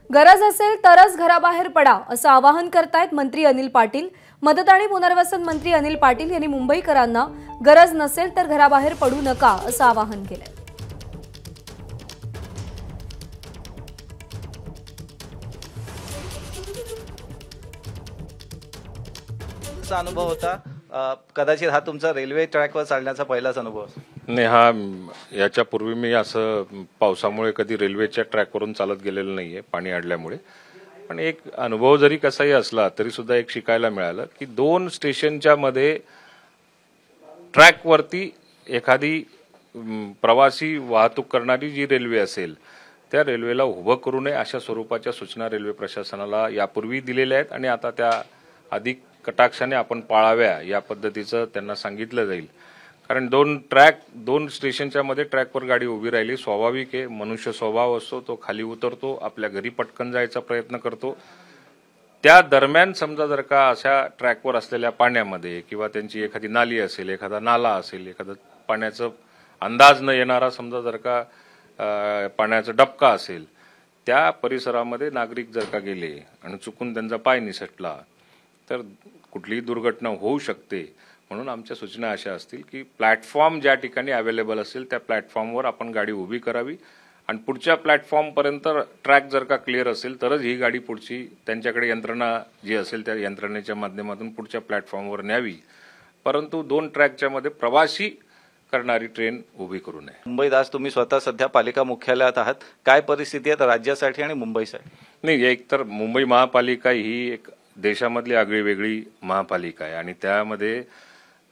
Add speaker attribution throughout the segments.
Speaker 1: गरज असेल तरच घराबाहेर पडा असं आवाहन करतायत मंत्री अनिल पाटील। मदत आणि पुनर्वसन मंत्री अनिल पाटील यांनी मुंबईकरांना गरज नसेल तर घराबाहेर पडू नका असं आवाहन केलंय।
Speaker 2: अनुभव होता, कदाचित हा तुमचा रेल्वे ट्रॅकवर चालण्याचा पहिलाच अनुभव
Speaker 3: नाही। हा याच्यापूर्वी मी असं पावसामुळे कधी रेल्वेच्या ट्रॅकवरून चालत गेलेलं नाहीये, पाणी अडल्यामुळे। पण एक अनुभव जरी कसाही असला तरी सुद्धा एक शिकायला मिळालं की 2 स्टेशनच्या मध्ये ट्रॅकवरती एखादी प्रवासी वाहतूक करणारी जी रेल्वे असेल त्या रेल्वेला उभं करू नये अशा स्वरूपाच्या सूचना रेल्वे प्रशासनाला यापूर्वी दिलेल्या आहेत आणि आता त्या अधिक कटाक्षाने आपण पाळाव्या या पद्धतीचं त्यांना सांगितलं जाईल। कारण 2 स्टेशनच्या मध्ये ट्रॅकवर गाडी उभी राहिली स्वाभाविक आहे, मनुष्य स्वभाव असतो, तो खाली उतरतो, आपल्या घरी पटकन जायचा प्रयत्न करतो। त्या दरम्यान समजा जर का अशा ट्रॅकवर असलेल्या पाण्यामध्ये किंवा त्यांची एखादी नाली असेल, एखादा नाला असेल, एखादा पाण्याचा अंदाज न येणारा समजा जर का पाण्याचा डबका असेल, त्या परिसरामध्ये नागरिक जर का गेले आणि चुकून त्यांचा पाय निसटला तर कुठलीही दुर्घटना होऊ शकते। म्हणून आमच्या सूचना अशा असतील की प्लॅटफॉर्म ज्या ठिकाणी अवेलेबल असेल त्या प्लॅटफॉर्मवर आपण गाडी उभी करावी आणि पुढच्या प्लॅटफॉर्मपर्यंत ट्रॅक जर का क्लिअर असेल तरच ही गाडी पुढची त्यांच्याकडे यंत्रणा जी असेल त्या यंत्रणेच्या माध्यमातून पुढच्या प्लॅटफॉर्मवर न्यावी, परंतु 2 ट्रॅकच्या मध्ये प्रवासी करणारी ट्रेन उभी करू नये।
Speaker 2: मुंबईत आज तुम्ही स्वतः सध्या पालिका मुख्यालयात आहात, काय परिस्थिती आहे राज्यासाठी आणि मुंबईसाठी?
Speaker 3: नाही, एक तर मुंबई महापालिका ही एक देशामधली आगळी वेगळी महापालिका आहे आणि त्यामध्ये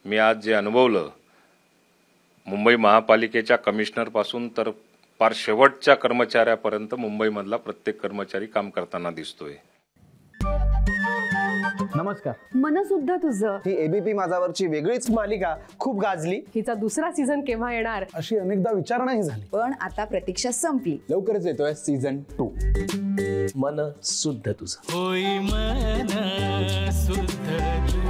Speaker 3: मी आज जे अनुभवलं, मुंबई महापालिकेच्या कमिशनर पासून तर फार शेवटच्या कर्मचाऱ्यापर्यंत मुंबईमधला प्रत्येक कर्मचारी काम करताना दिसतोय।
Speaker 4: नमस्कार।
Speaker 5: मन सुद्धा तुझं
Speaker 4: ही एबीपी माझावरची वेगळीच मालिका खूप गाजली।
Speaker 5: हिचा दुसरा सीझन केव्हा येणार
Speaker 4: अशी अनेकदा विचारणा झाली,
Speaker 5: पण आता प्रतीक्षा संपली।
Speaker 4: लवकरच येतोय सीझन 2।
Speaker 6: मन सुद्धा तुझं।
Speaker 7: होई मन सुद्धा